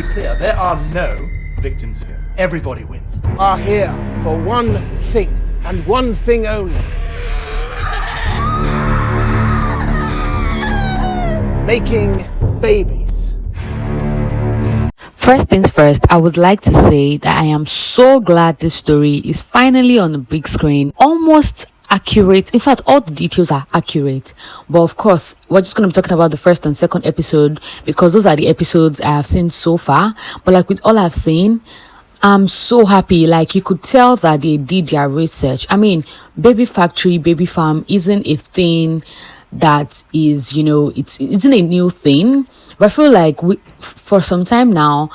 be clear, there are no victims here. Everybody wins. Are here for one thing and one thing only. Making babies. First things first, I would like to say that I am so glad this story is finally on the big screen. Almost accurate. In fact, all the details are accurate. But of course, we're just going to be talking about the first and second episode because those are the episodes I have seen so far. But like with all I've seen, I'm so happy. Like, you could tell that they did their research. I mean, baby factory, baby farm isn't a thing that is, it isn't a new thing. But I feel like for some time now,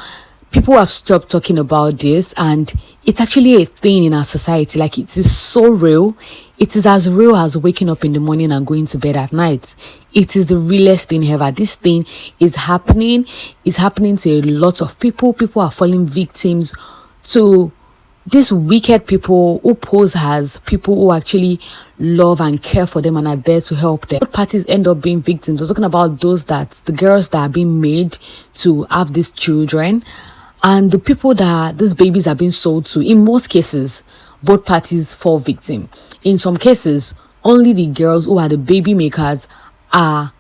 people have stopped talking about this, and it's actually a thing in our society. Like, it is so real. It is as real as waking up in the morning and going to bed at night. It is the realest thing ever. This thing is happening. It's happening to a lot of people. People are falling victims to these wicked people who pose as people who actually love and care for them and are there to help them. Both parties end up being victims. We're talking about the girls that are being made to have these children, and the people that these babies are being sold to. In most cases, both parties fall victim. In some cases, only the girls who are the baby makers are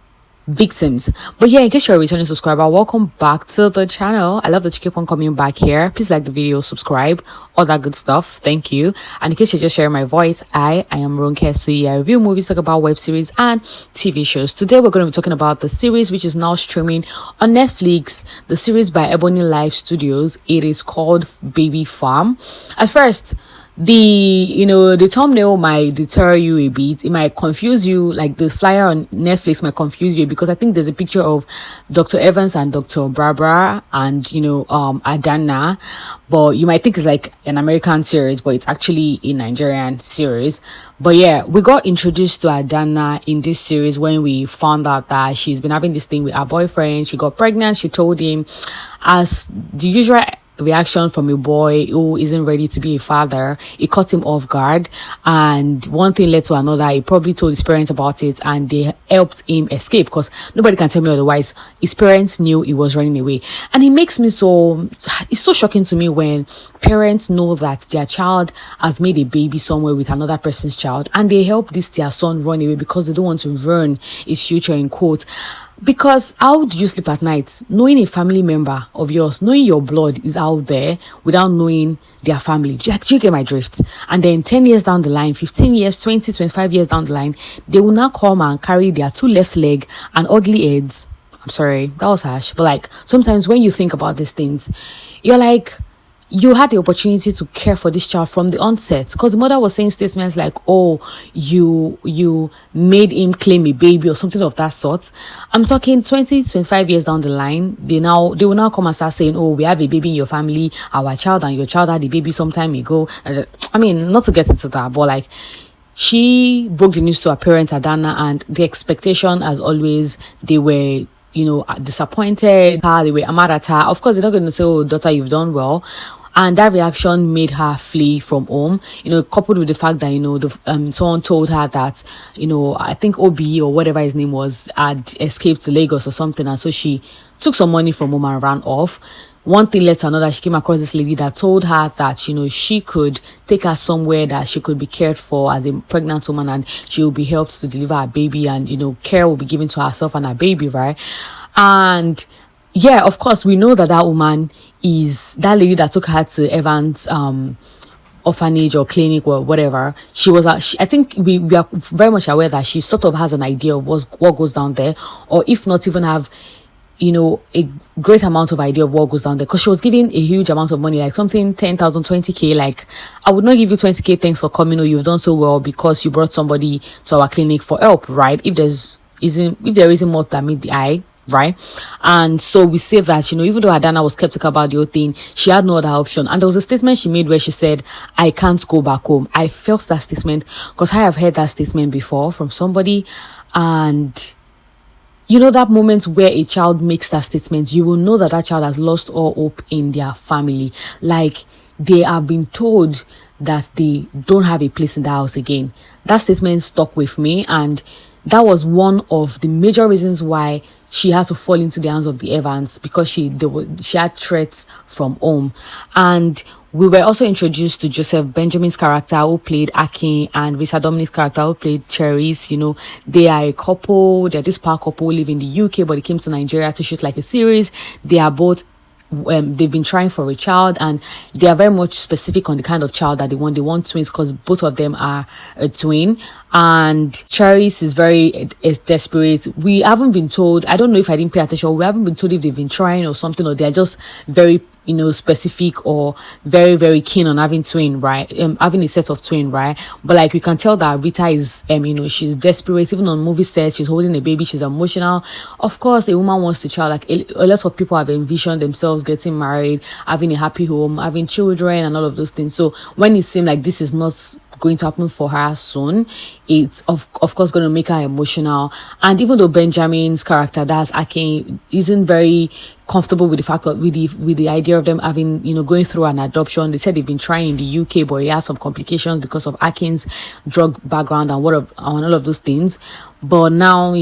victims. But yeah, in case you're a returning subscriber, welcome back to the channel. I love that you keep on coming back here. Please like the video, subscribe, all that good stuff. Thank you. And in case you're just sharing my voice, I am Ronke Suyi. I review movies, talk about web series and TV shows. Today we're going to be talking about the series which is now streaming on Netflix, the series by Ebony Live Studios. It is called Baby Farm. At first, the thumbnail might deter you a bit. It might confuse you. Like, the flyer on Netflix might confuse you because I think there's a picture of Dr. Evans and Dr. Barbara and Adana, but you might think it's like an American series, but it's actually a Nigerian series. But yeah, we got introduced to Adana in this series when we found out that she's been having this thing with her boyfriend. She got pregnant. She told him, as the usual reaction from a boy who isn't ready to be a father, it caught him off guard, and one thing led to another. He probably told his parents about it, and they helped him escape, because nobody can tell me otherwise. His parents knew he was running away, and it's so shocking to me when parents know that their child has made a baby somewhere with another person's child, and they help their son run away because they don't want to ruin his future, in quote. Because how do you sleep at night knowing a family member of yours, knowing your blood is out there without knowing their family? Do you get my drift? And then 10 years down the line, 15 years, 20, 25 years down the line, they will now come and carry their two left leg and ugly heads. I'm sorry, that was harsh, but like, sometimes when you think about these things, you're like, you had the opportunity to care for this child from the onset, because the mother was saying statements like, oh, you made him claim a baby or something of that sort. I'm talking 20, 25 years down the line, they will now come and start saying, oh, we have a baby in your family, our child and your child had a baby some time ago. I mean, not to get into that, but like, she broke the news to her parents, Adana, and the expectation, as always, they were disappointed. They were mad at her. Of course, they're not going to say, oh, daughter, you've done well. And that reaction made her flee from home, coupled with the fact that, someone told her that, I think Obi or whatever his name was had escaped to Lagos or something. And so she took some money from home and ran off. One thing led to another. She came across this lady that told her that, she could take her somewhere that she could be cared for as a pregnant woman, and she will be helped to deliver a baby, and, care will be given to herself and her baby, right? And yeah, of course, we know that woman is that lady that took her to Evans, orphanage or clinic or whatever. I think we are very much aware that she sort of has an idea of what goes down there, or if not even have, a great amount of idea of what goes down there, because she was giving a huge amount of money, like something 10,000, 20k. Like, I would not give you 20k, thanks for coming, or you've done so well because you brought somebody to our clinic for help, right? If there isn't more that meet the eye, right? And so we say that, even though Adana was skeptical about the whole thing, she had no other option. And there was a statement she made where she said, I can't go back home. I felt that statement because I have heard that statement before from somebody. And that moment where a child makes that statement, you will know that that child has lost all hope in their family. Like, they have been told that they don't have a place in the house again. That statement stuck with me, and that was one of the major reasons why she had to fall into the hands of the Evans, because she had threats from home. And we were also introduced to Joseph Benjamin's character, who played Akin, and Risa Dominic's character, who played Cherries. They are a couple. They're this power couple who live in the UK, but they came to Nigeria to shoot like a series. They are both they've been trying for a child, and they are very much specific on the kind of child that they want. They want twins because both of them are a twin. And Cherries is is desperate. We haven't been told, I don't know if I didn't pay attention, we haven't been told if they've been trying or something, or they're just very specific or very, very keen on having twin, right? Having a set of twin, right? But like, we can tell that Rita is she's desperate. Even on movie sets, she's holding a baby, she's emotional. Of course, a woman wants the child. Like, a lot of people have envisioned themselves getting married, having a happy home, having children, and all of those things. So when it seemed like this is not going to happen for her soon, it's of course going to make her emotional. And even though Benjamin's character, that's Akin, isn't very comfortable with the fact that with the idea of them having going through an adoption. They said they've been trying in the UK, but he has some complications because of Akin's drug background and all of those things. But now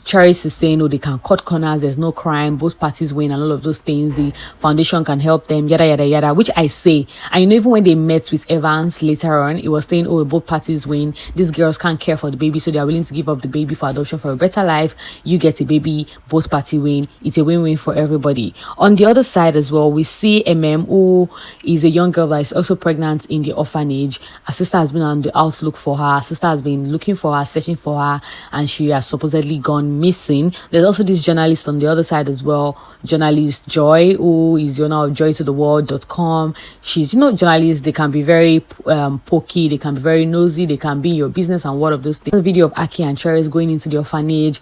Cherries is saying, they can cut corners, there's no crime, both parties win, and all of those things. The foundation can help them, yada yada yada, which I say. And even when they met with Evans later on, it was saying, both parties win, these girls can't care for the baby, so they are willing to give up the baby for adoption for a better life. You get a baby, both parties win. It's a win-win for everybody. On the other side as well, we see who is a young girl that is also pregnant in the orphanage. Her sister has been on the outlook for her. Her sister has been looking for her, searching for her, and she has supposedly gone missing. There's also this journalist on the other side as well, journalist Joy, who is the owner of joytotheworld.com. She's journalists, they can be very pokey, they can be very nosy, they can be in your business and what of those things. The video of Aki and Cherries going into the orphanage,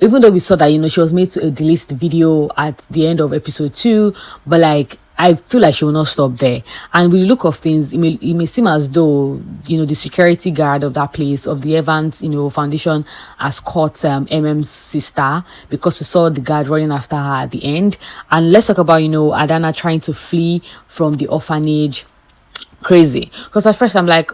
even though we saw that she was made to delete the video at the end of episode 2, but like, I feel like she will not stop there. And with the look of things, it may seem as though, the security guard of that place, of the Evans, foundation, has caught MM's sister, because we saw the guard running after her at the end. And let's talk about, Adana trying to flee from the orphanage. Crazy. Because at first I'm like,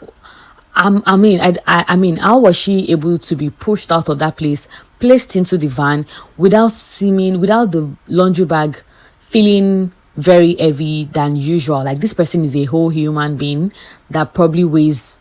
I mean, how was she able to be pushed out of that place, placed into the van without the laundry bag feeling very heavy than usual? Like, this person is a whole human being that probably weighs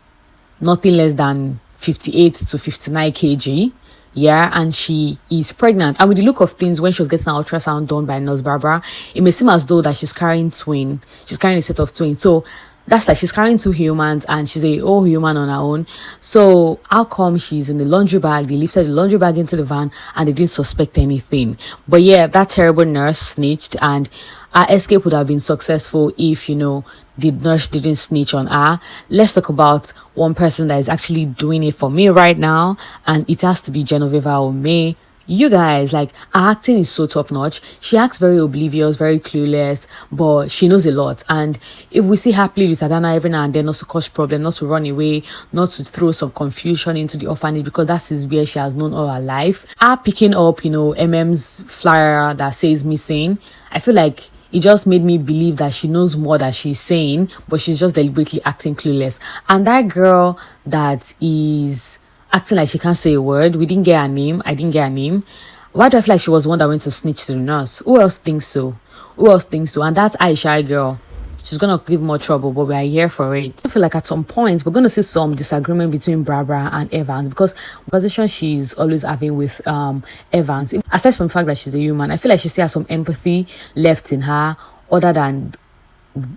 nothing less than 58 to 59 kg. Yeah, and she is pregnant. And with the look of things, when she was getting an ultrasound done by Nurse Barbara, it may seem as though that she's carrying a set of twins. So that's like she's carrying 2 humans, and she's a whole human on her own. So how come she's in the laundry bag? They lifted the laundry bag into the van and they didn't suspect anything. But yeah, that terrible nurse snitched, and her escape would have been successful if, the nurse didn't snitch on her. Let's talk about one person that is actually doing it for me right now, and it has to be Genoveva Omeh. You guys, like, her acting is so top notch. She acts very oblivious, very clueless, but she knows a lot. And if we see her play with Adana every now and then, not to cause problem, not to run away, not to throw some confusion into the orphanage, because that is where she has known all her life. Her picking up, MM's flyer that says missing, I feel like it just made me believe that she knows more than she's saying, but she's just deliberately acting clueless. And that girl that is acting like she can't say a word, we didn't get her name. I didn't get her name. Why do I feel like she was the one that went to snitch to the nurse? Who else thinks so? And that's Aisha girl. She's gonna give more trouble, but we are here for it. I feel like at some point we're gonna see some disagreement between Barbara and Evans, because the position she's always having with Evans, aside from the fact that she's a human, I feel like she still has some empathy left in her, other than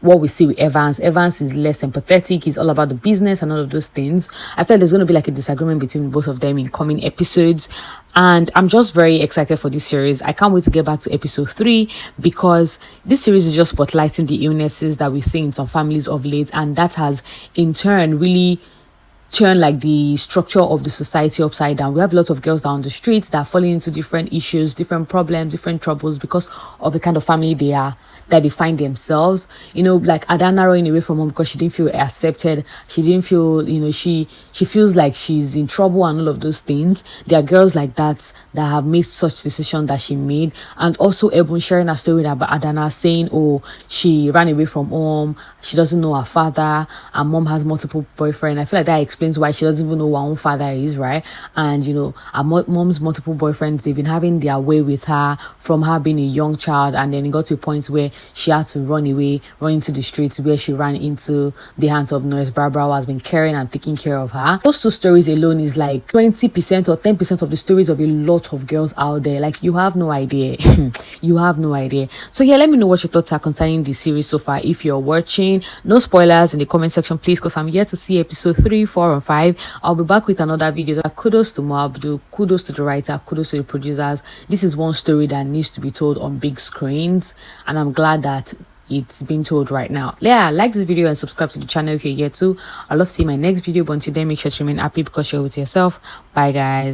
what we see with Evans. Evans is less empathetic. He's all about the business and all of those things. I feel like there's going to be like a disagreement between both of them in coming episodes, and I'm just very excited for this series. I can't wait to get back to episode 3, because this series is just spotlighting the illnesses that we see in some families of late, and that has in turn really turn like the structure of the society upside down. We have a lot of girls down the streets that are falling into different issues, different problems, different troubles, because of the kind of family they are, that they find themselves. Like Adana running away from home because she didn't feel accepted. She didn't feel, she feels like she's in trouble and all of those things. There are girls like that have made such decisions that she made. And also Ebun sharing her story about Adana, saying, she ran away from home, she doesn't know her father, her mom has multiple boyfriends. I feel like that explains why she doesn't even know who her own father is, right? And you know, her mom's multiple boyfriends, they've been having their way with her from her being a young child, and then it got to a point where she had to run away, run into the streets, where she ran into the hands of Nurse Barbara, who has been caring and taking care of her. Those two stories alone is like 20% or 10% of the stories of a lot of girls out there. Like, you have no idea. You have no idea. So yeah, let me know what your thoughts are concerning this series so far. If you're watching, no spoilers in the comment section, please, because I'm here to see episode 3, 4, and 5. I'll be back with another video. Kudos to Abdu, kudos to the writer, kudos to the producers. This is one story that needs to be told on big screens, and I'm glad that it's being told right now. Yeah, like this video and subscribe to the channel if you're here too. I love seeing my next video, but until then, make sure to remain happy because you're with yourself. Bye guys.